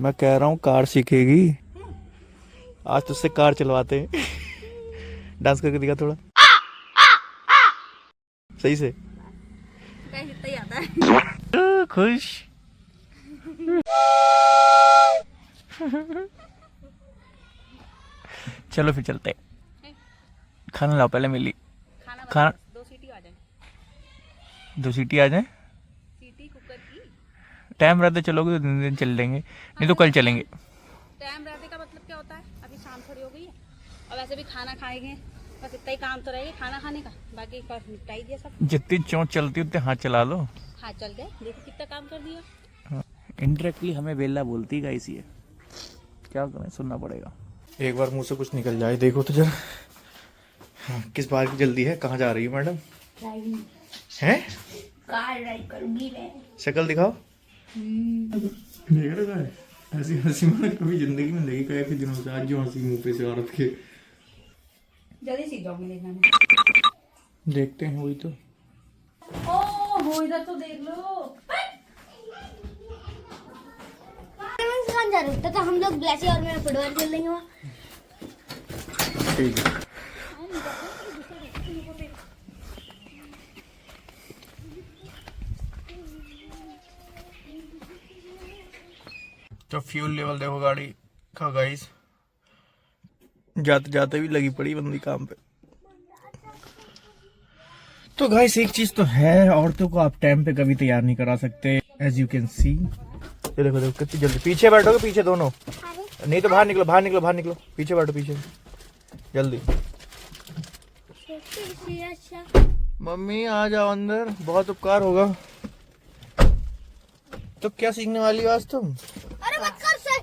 मैं कह रहा हूँ कार सीखेगी। आज तुझसे कार चलवाते हैं। डांस करके दिखा थोड़ा सही से। इतना ही आता है। खुश। चलो फिर चलते हैं। खाना लाओ पहले मिली। खाना 2 सीटी आ जाए। 2 सीटी आ जाए। सीटी कुकर की। टाइम रहते चलोगे तो दिन चल लेंगे, नहीं तो कल चलेंगे। टाइम रहने का मतलब क्या होता है? अभी शाम थोड़ी हो गई है और वैसे भी खाना खाएंगे, बस इतना ही काम तो रहेगा खाना खाने का, बाकी का निपटा ही दिया सब। जितनी चोंच चलती उतने हाथ चला लो। हाथ चल गए, देखो कितना काम कर दिया। इंडायरेक्टली हमें बेला बोलती है गाइस, ये क्या करें, सुनना पड़ेगा। एक बार मुंह से कुछ निकल जाए देखो तो जरा। हाँ, किस बार की जल्दी है? कहाँ जा रही है मैडम? हैं? कार ड्राइव करूंगी मैं। शक्ल दिखाओ। देख रहा है ऐसी हंसी मैंने कभी जिंदगी में नहीं कहा कि दिनों से आज जो हंसी मुंह पे से औरत के। जल्दी सीख जाऊंगी देखना में। देखते हैं वही तो। ओह इधर तो देख लो। जा रहे तो हम लोग ब्लैसी और मैं फुटबॉल खेल लेंगे वहाँ। ठीक है। तो फ्यूल लेवल देखो गाड़ी का गाइस, जाते जाते भी लगी पड़ी बंदी काम पे। तो गाइस एक चीज तो है, औरतों को आप टाइम पे कभी तैयार नहीं करा सकते। एज यू कैन सी, ये देखो देखो कितनी जल्दी। पीछे बैठोगे, पीछे दोनों, नहीं तो बाहर निकलो, बाहर निकलो, बाहर निकलो। पीछे बैठो, पीछे जल्दी। मम्मी आ जाओ अंदर, बहुत उपकार होगा। तो क्या सीखने वाली हो आज तुम? अरे मत कर से।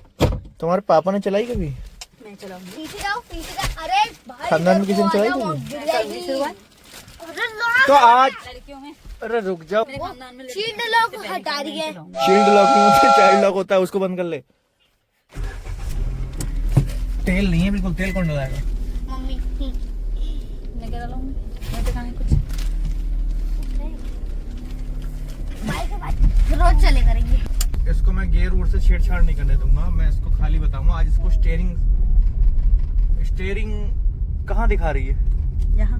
तुम्हारे पापा ने चलाई कभी? मैं चलाऊंगी। पीछे जाओ, पीछे जाओ। अरे भाई खानदान में किसी ने चलाई कभी? गिर जाएगी। तो आज लड़कियों में अरे रुक जाओ। मेरे खानदान में शील्ड लॉक हटा रही है। शील्ड लॉक नहीं होता, चाइल्ड लॉक होता है, उसको बंद कर ले। तेल नहीं है बिल्कुल, तेल कौन डलाएगा? मम्मी मैं क्या डालूंगी? मैं तो खाने कुछ बाइक के बाद रोज चले करेंगे। इसको मैं गियर वूर से छेड़छाड़ नहीं करने दूंगा, मैं इसको खाली बताऊंगा। आज इसको स्टीयरिंग कहाँ दिखा रही है? यहाँ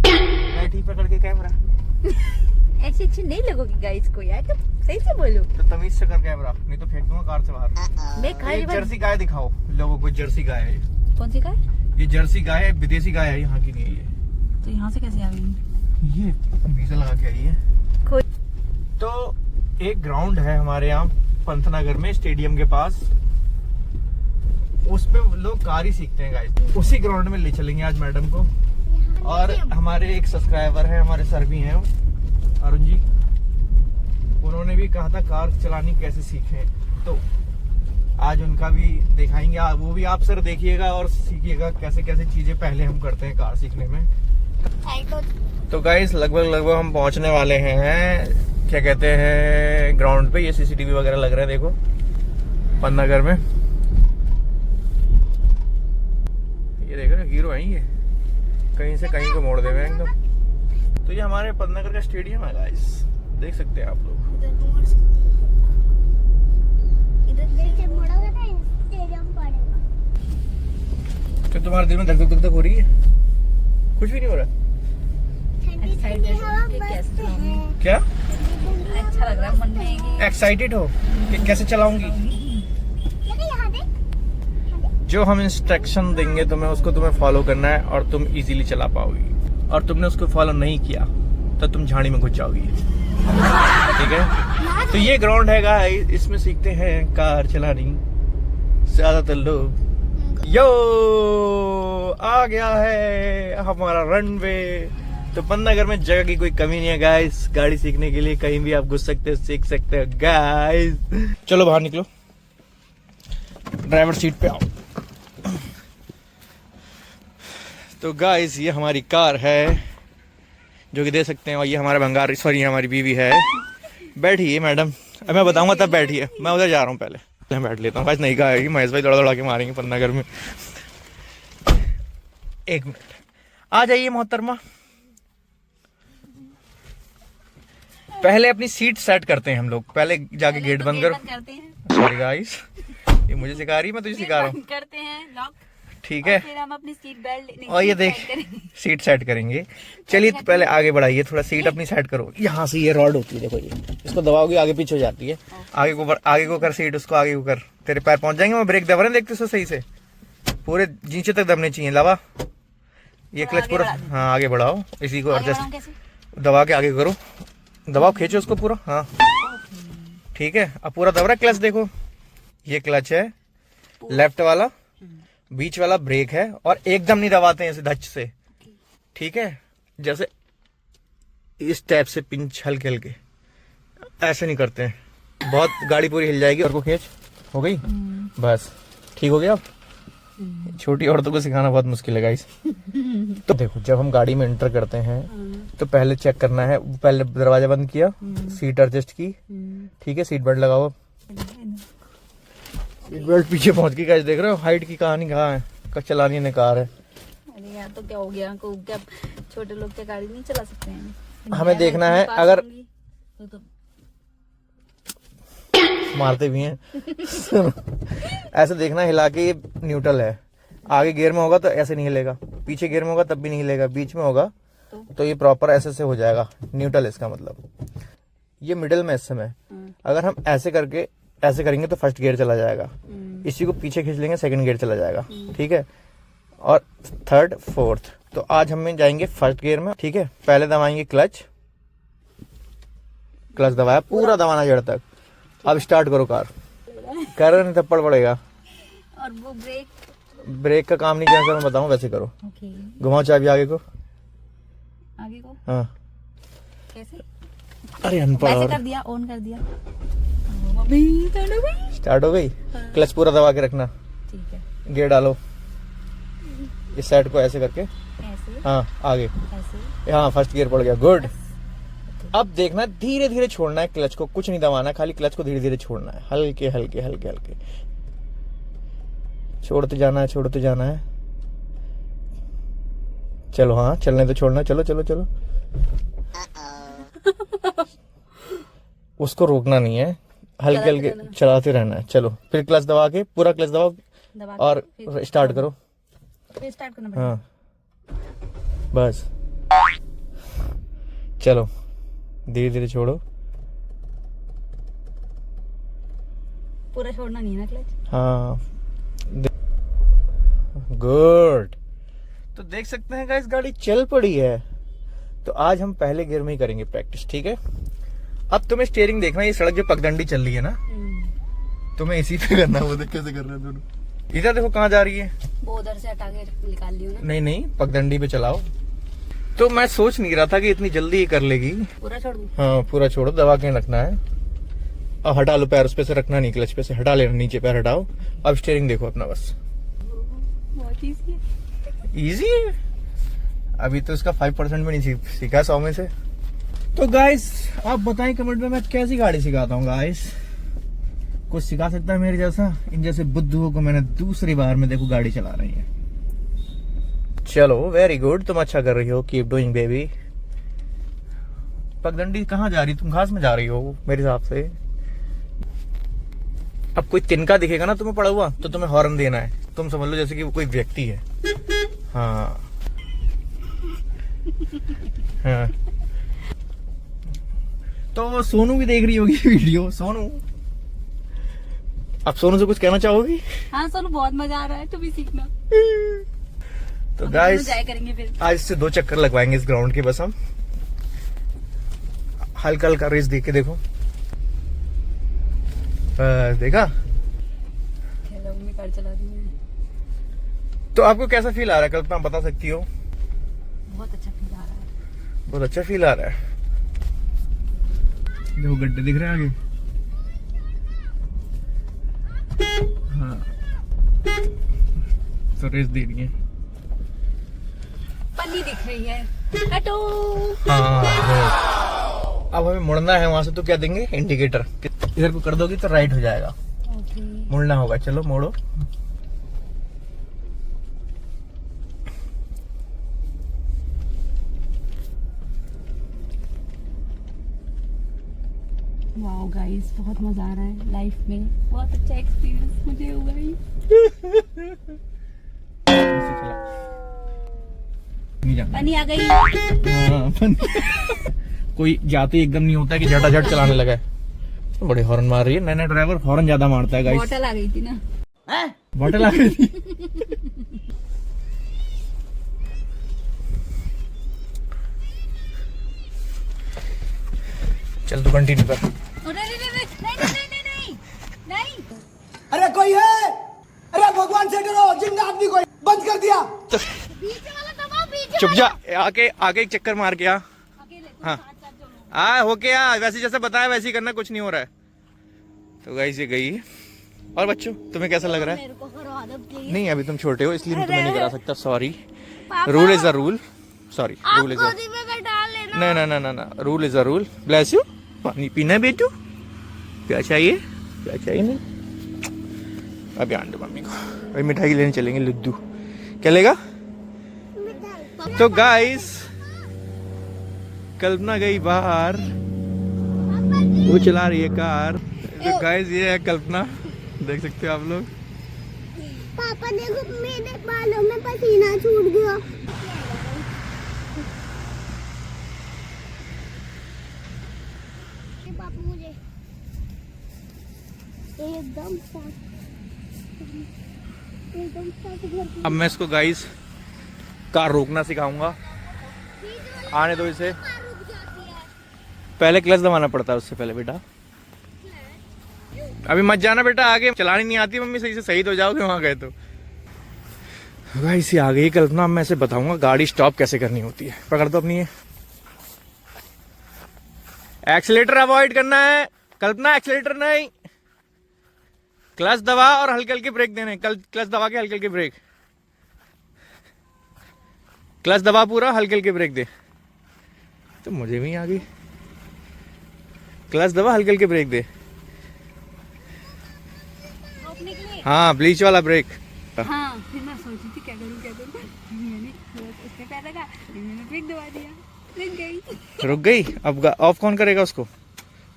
बैठी पकड़ के कैमरा। ऐसी अच्छी नहीं लगोगी गाइस को यार, तुम सही से बोलो। तो तमीज से कर कैमरा, नहीं तो फेंक दूंगा कार से बाहर। मैं खाली एक जर्सी गाय दिखाओ लोगों को। जर्सी गाय है ये। कौन सी गाय? ये जर्सी गाय है, विदेशी गाय है, यहाँ की नहीं है ये। तो यहाँ से कैसे आ गई? ये वीजा लगा के आई है। तो एक ग्राउंड है हमारे यहाँ पंतनगर में, स्टेडियम के पास। उस पे लोग कार ही सीखते हैं गाइस। उसी ग्राउंड में ले चलेंगे आज मैडम को। और हमारे एक सब्सक्राइबर हैं, हमारे सर भी हैं, अरुण जी। उन्होंने भी कहा था कार चलानी कैसे सीखें, तो आज उनका भी दिखाएंगे। वो भी आप सर देखिएगा और सीखिएगा कैसे कैसे चीजें पहले हम करते हैं कार सीखने में। तो गाइस लगभग हम पहुंचने वाले हैं, क्या कहते हैं, ग्राउंड पे। ये सीसीटीवी वगैरह लग रहे हैं देखो, पंतनगर में। ये देख रहे हीरो है ये, कहीं से कहीं को मोड़ दे हुए एकदम। तो ये हमारे पंतनगर का स्टेडियम है गाइस, देख सकते हैं आप लोग। तो तुम्हारे दिल में धक धक धक हो रही है? कुछ भी नहीं हो रहा? क्या अच्छा लग रहा है मन में? एक्साइटेड हो कि कैसे चलाऊंगी? जो हम इंस्ट्रक्शन देंगे तुम्हें, उसको तुम्हें फॉलो करना है और तुम इजीली चला पाओगी। और तुमने उसको फॉलो नहीं किया तो तुम झाड़ी में घुस जाओगी। ठीक है? तो ये ग्राउंड है गाइस, इसमें सीखते हैं कार चलानी ज्यादातर लोग। यो आ गया है हमारा रनवे। तो पंतनगर में जगह की कोई कमी नहीं है गाइस, गाड़ी सीखने के लिए कहीं भी आप घुस सकते हो, सीख सकते हो गाइस। चलो बाहर निकलो, ड्राइवर सीट पे आओ। तो गाइस ये हमारी कार है जो कि दे सकते हैं, और ये हमारा भंगार, सॉरी हमारी बीवी है। बैठिए मैडम, अब मैं बताऊंगा तब बैठिए। मैं उधर जा रहा हूँ, पहले मैं बैठ लेता हूँ। आज नहीं कहा है महेश भाई दौड़ा दौड़ा के मारेंगे पंतनगर में। एक मिनट, आ जाइए मोहतरमा। पहले अपनी सीट सेट करते हैं हम लोग, पहले जाके गेट बंद करो। करते हैं, सॉरी गाइस, ये मुझे सिखा रही है, मैं तुझे सिखा रहा हूँ। करते हैं लॉक, ठीक है, फिर हम अपनी सीट बेल्ट और ये देख सीट सेट करेंगे। चलिए तो पहले आगे बढ़ाइए थोड़ा, सीट अपनी सेट करो। यहाँ से ये रॉड होती है, देखो ये, इसको दबाओगे आगे पीछे हो जाती है। आगे को कर सीट, उसको आगे को कर, तेरे पैर पहुंच जाएंगे। मैं ब्रेक दबा रहा, देखते हो सही से, पूरे नीचे तक दबने चाहिए। लावा ये क्लच पूरा, हाँ आगे बढ़ाओ, इसी को एडजस्ट दबा के आगे करो, दबाओ खींचो उसको पूरा, हाँ ठीक है। अब पूरा दब रहा है क्लच, देखो ये क्लच है लेफ्ट वाला, बीच वाला ब्रेक है, और एकदम नहीं दबाते हैं इसे धच से, ठीक है। जैसे इस टाइप से पिंच हल्के हल्के, ऐसे नहीं करते हैं, बहुत गाड़ी पूरी हिल जाएगी। और को खींच, हो गई बस, ठीक हो गया। अब छोटी औरतों को सिखाना बहुत मुश्किल है गाइस। तो देखो जब हम गाड़ी में एंटर करते हैं तो पहले चेक करना है, पहले दरवाजा बंद किया, सीट एडजस्ट की, ठीक है, सीट बेल्ट लगाओ। सीट बेल्ट पीछे पहुंच गई गाइस, देख रहे हो हाइट की कहानी कहाँ है, चलानी ने कार है। अरे यार तो क्या हो गया, को क्या छोटे लोग क्या गाड़ी नहीं चला सकते हैं? हमें देखना है, अगर तो मारते भी हैं ऐसे देखना, हिला के ये न्यूट्रल है, आगे गियर में होगा तो ऐसे नहीं हिलेगा, पीछे गियर में होगा तब भी नहीं हिलेगा, बीच में होगा तो ये प्रॉपर ऐसे से हो जाएगा, न्यूट्रल इसका मतलब। ये मिडिल में इस समय, अगर हम ऐसे करके ऐसे करेंगे तो फर्स्ट गियर चला जाएगा, इसी को पीछे खींच लेंगे सेकंड गियर चला जाएगा, ठीक है, और थर्ड फोर्थ। तो आज हम जाएंगे फर्स्ट गियर में, ठीक है। पहले दबाएंगे क्लच, क्लच दबाया, पूरा दबाना जड़ तक। अब स्टार्ट करो कार, कर नहीं थप्पड़ पड़ेगा। और वो ब्रेक का काम नहीं जैसा मैं बताऊं वैसे करो। घुमाओ चाबी आगे को, हाँ कैसे? अरे अनपढ़, वैसे कर दिया, ऑन कर दिया, स्टार्ट हो गई। क्लच पूरा दबा के रखना, ठीक है। गियर डालो, इस साइड को ऐसे करके, ऐसे, हाँ आगे, ऐसे, हाँ फर्स्ट गियर पड़ गया, गुड। अब देखना धीरे धीरे छोड़ना है क्लच को, कुछ नहीं दबाना, खाली क्लच को धीरे धीरे छोड़ना है, हल्के हल्के हल्के हल्के छोड़ते जाना है, छोड़ते जाना है। चलो हाँ चलने तो छोड़ना, चलो चलो चलो उसको रोकना नहीं है, हल्के हल्के चलाते रहना है। चलो फिर क्लच दबा के, पूरा क्लच दबाओ और स्टार्ट करो, फिर स्टार्ट करना पड़ेगा। हाँ बस, चलो धीरे धीरे छोड़ो, पूरा छोड़ना नहीं है ना क्लच। हाँ गुड। तो देख सकते हैं गाइस गाड़ी चल पड़ी है। तो आज हम पहले गियर में ही करेंगे प्रैक्टिस, ठीक है। अब तुम्हें स्टीयरिंग देखना, ये सड़क जो पगडंडी चल रही है ना, तुम्हें इसी पे करना है। वो देख कैसे कर रहे हैं दोनों। इधर देखो कहाँ जा रही है, वो उधर से हटा के निकाल लियो ना। नहीं नहीं पगडंडी पे चलाओ। तो मैं सोच नहीं रहा था कि इतनी जल्दी ही कर लेगी। पूरा छोड़ दूं? हाँ पूरा छोड़ो, दबा के रखना है। अब हटा लो पैर, उस पे से रखना नहीं, क्लच पे से हटा लेना, नीचे पैर हटाओ। अब स्टीयरिंग देखो अपना, बस बहुत इजी है। इजी है, अभी तो इसका 5% भी नहीं सीखा 100 में से। तो गाइस आप बताएं कमेंट में मैं कैसी गाड़ी सिखाता हूँ। गाइस कुछ सिखा सकता है मेरे जैसा? इन जैसे बुद्धुओं को मैंने दूसरी बार में देखो गाड़ी चला रही है। चलो वेरी गुड, तुम अच्छा कर रही हो, कीप डूइंग बेबी। पगडंडी कहाँ जा रही, तुम घास में जा रही हो मेरे हिसाब से। अब कोई तिनका दिखेगा ना तुम्हें पड़ा हुआ तो तुम्हें हॉर्न देना है, तुम समझ लो जैसे कि वो कोई व्यक्ति है। हाँ हाँ तो सोनू भी देख रही होगी वीडियो। सोनू, अब सोनू से कुछ कहना चाहोगी? हाँ सोनू बहुत मजा आ रहा है, तुम भी सीखना। तो गाइस करेंगे फिर आज से 2 चक्कर लगवाएंगे इस ग्राउंड के, बस हम हल्का हल्का रेस देख के देखो। देखा कार चला रही है। तो आपको कैसा फील आ रहा है? कल्पना बता सकती हो? बहुत अच्छा फील आ रहा है। बहुत अच्छा फील आ रहा है। देखो गड्ढे दिख रहे हैं आगे। हाँ तो रेस दे रही है, पन्नी दिख रही है, हटो। हाँ अब हमें मुड़ना है वहां से, तो क्या देंगे? इंडिकेटर। इधर को कर दोगी तो राइट हो जाएगा। मुड़ना होगा, चलो मोड़ो। वाओ गाइस, बहुत मजा आ रहा है लाइफ में, बहुत अच्छा एक्सपीरियंस मुझे हुआ है। नहीं जाना। पानी आ गई। हाँ, कोई जाते एकदम नहीं होता है कि झटाझट चलाने लगा है। तो बड़े हॉर्न मार रही है, नया ड्राइवर हॉर्न ज्यादा मारता है गाइस। बॉटल आ गई थी ना, बॉटल आ गई थी। चल तू कंटिन्यू कर। नहीं। अरे कोई है? अरे भगवान से डरो, जिंदा आदमी कोई बंद कर दिया। चुप जा, आके आगे एक चक्कर मार के आ। हाँ होके आ, वैसे जैसे बताया वैसे ही करना, कुछ नहीं हो रहा है। तो गाइस ये गई। और बच्चों तुम्हें कैसा लग रहा है? नहीं अभी तुम छोटे हो इसलिए मैं तुम्हें नहीं करा सकता, sorry. Rule is a rule, sorry rule is a ना rule is a rule. Bless you. पानी पीना है बेटू? क्या चाहिए? क्या चाहिए? नहीं अभी आंटे मम्मी को, अभी मिठाई लेने चलेंगे लड्डू। क्या लेगा? तो गाइस कल्पना गई बाहर, वो चला रही है कार। तो गाइस ये है कल्पना, देख सकते हो आप लोग। पापा देखो मेरे बालों में पसीना छूट गया। पापा मुझे एकदम साफ घर। अब मैं इसको गाइस कार रोकना सिखाऊंगा। आने दो इसे, पहले क्लच दबाना पड़ता है उससे पहले बेटा। अभी मत जाना बेटा, आगे चलानी नहीं आती मम्मी सही से, शहीद हो जाओगे वहां गए तो। गाइस ये आ गई कल्पना, अब मैं इसे बताऊंगा गाड़ी स्टॉप कैसे करनी होती है। पकड़ दो अपनी, एक्सीलेटर अवॉइड करना है कल्पना, एक्सीलेटर नहीं। क्लच दबा और हल्के हल्के ब्रेक देने, क्लच दबा के हल्के हल्के ब्रेक। क्लच दबा पूरा, हल्के हल्के ब्रेक दे। तो मुझे भी आ गई, क्लच दबा हल्के हल्के ब्रेक दे। रोकने के लिए। हाँ ब्लीच वाला ब्रेक। हाँ फिर मैं सोची थी क्या करूँ मैंने उसने पैर लगा, मैंने ब्रेक दबा दिया, रुक गई। अब ऑफ कौन करेगा उसको?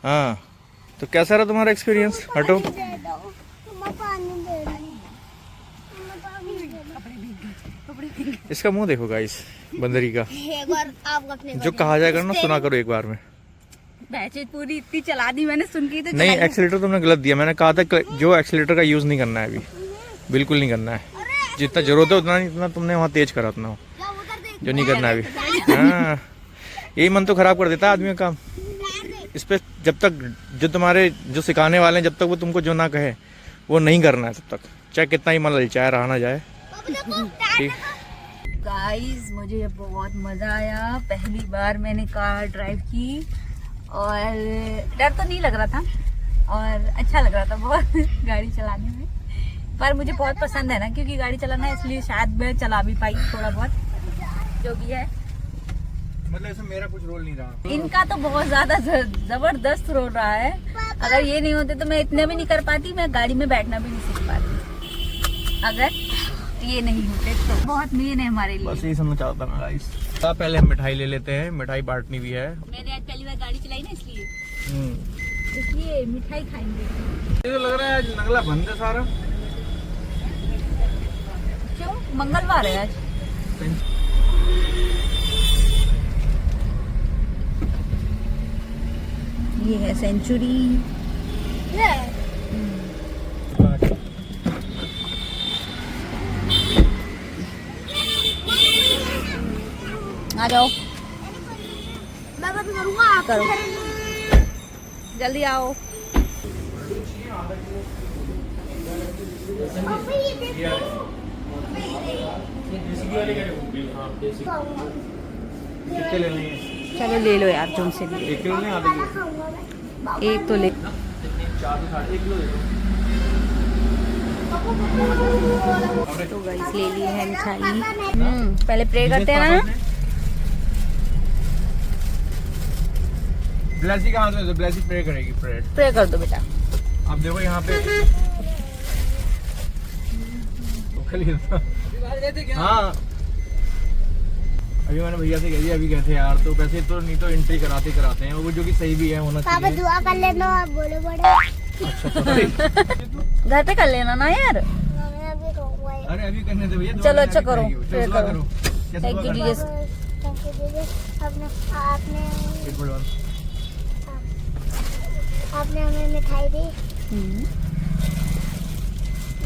हाँ तो कैसा रहा तुम्हारा एक्सपीरियंस? हटो, इसका मुंह देखो गाइस, बंदरी का। एक बार आप अपने जो कहा जाएगा ना सुना करो एक बार में। बैचे पूरी इतनी चला दी मैंने, सुन के तो नहीं एक्सीलेटर तुमने गलत दिया, मैंने कहा था जो एक्सीलेटर का यूज नहीं करना है अभी, बिल्कुल नहीं करना है। जितना जरूरत है उतना नहीं, इतना तुमने वहाँ तेज करा उतना, जो नहीं करना है अभी। हाँ यही मन तो खराब कर देता है आदमी का। इस पे जब तक जो तुम्हारे जो सिखाने वाले हैं, जब तक वो तुमको जो ना कहे वो नहीं करना है तब तक, चाहे कितना ही मन ललचाए रहा ना जाए। ठीक गाइस मुझे बहुत मजा आया, पहली बार मैंने कार ड्राइव की और डर तो नहीं लग रहा था और अच्छा लग रहा था बहुत गाड़ी चलाने में। पर मुझे बहुत पसंद है ना क्योंकि गाड़ी चलाना है, इसलिए शायद मैं चला भी पाई थोड़ा बहुत, जो भी है। मतलब इसमें मेरा कुछ रोल नहीं रहा, इनका तो बहुत ज्यादा जबरदस्त रोल रहा है। अगर ये नहीं होते तो मैं इतने भी नहीं कर पाती, मैं गाड़ी में बैठना भी नहीं सीख पाती अगर ये नहीं होते तो। बहुत मेन है हमारे लिए। बस यही समझना चाहता मैं गाइस। पहले हम मिठाई ले लेते हैं, मिठाई बांटनी भी है। मैंने आज पहली बार गाड़ी चलाई ना, इसलिए मिठाई खाएंगे। ये लग रहा है नगला बंद है सारा। क्यों? मंगलवार है आज। ये है सेंचुरी। आ जाओ, मैं बंद करूंगा, आप करो जल्दी आओ। कितने लेने हैं? चलो ले लो यार, जो से लिए 1 किलो नहीं, आधे किलो? एक तो ले। 4 से 1.5 किलो दे दो। तो गाइस ले ली है मिठाई। पहले प्रे करते हैं ना। ब्लेसी का हाथ में, ब्लेसी प्रे करेगी। प्रे कर दो बेटा। आप देखो यहाँ पे हाँ अभी मैंने भैया से कह दिया अभी कहते यार, तो वैसे तो नहीं तो एंट्री कराते हैं वो, जो कि सही भी है होना पापा चाहिए। दुआ कर लेना आप बोले बड़े। अच्छा sorry। घर पे कर लेना ना यार। मैं अभी कहूँगा ये। अरे अभी करने दे भैया, दुआ चलो, करने अच्छा अभी करो, करेंगे। फिर दुआ करो। करो। कैसे Thank दुआ you, करना? Jesus। थैंक यू दीदी। आपने एक मिनट बाद। आपने हमें मिठाई दी।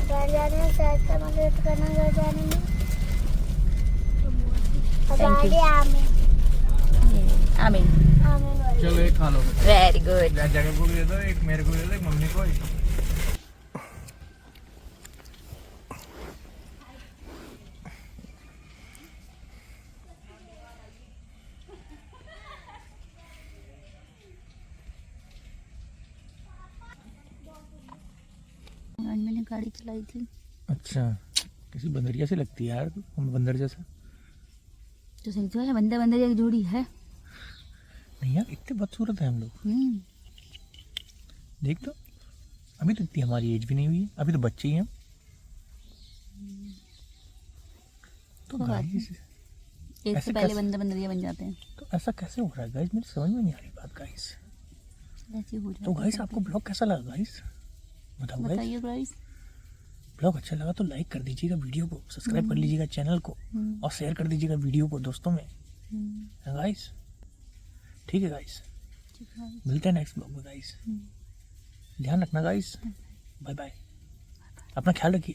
घर जाने में शायद का मदद करना घर जाने में। अब Thank you। आगे आमीन आमीन। आमीन बोलो। चलो एक खा लो, वेरी गुड। जगह को भी दे दो, एक मेरे को भी दे दो, एक मम्मी को। आज मैंने गाड़ी चलाई थी अच्छा, किसी बंदरिया से लगती है यार तू, हम बंदर जैसा। तो सही तो है, बंदर बंदर एक जोड़ी है। नहीं यार, इतने बदसूरत है हम लोग। देख तो, अभी तो इतनी हमारी एज भी नहीं हुई है, अभी तो बच्चे ही हैं। तो कोई बात गाइस, एक ऐसे से पहले कैसे? बंदर बंदरिया बन जाते हैं। तो ऐसा कैसे हो रहा है गाइस, मेरी समझ में नहीं आ रही बात गाइस। ऐसे हो जाता तो है। गाइस आपको ब्लॉग कैसा लगा गाइस, बताओ गाइस। बताइए गाइस। ब्लॉग अच्छा लगा तो लाइक कर दीजिएगा वीडियो को, सब्सक्राइब कर लीजिएगा चैनल को, और शेयर कर दीजिएगा वीडियो को दोस्तों में, गाइस। ठीक है गाइस, मिलते हैं नेक्स्ट ब्लॉग में गाइस। ध्यान रखना गाइस, बाय बाय, अपना ख्याल रखिए।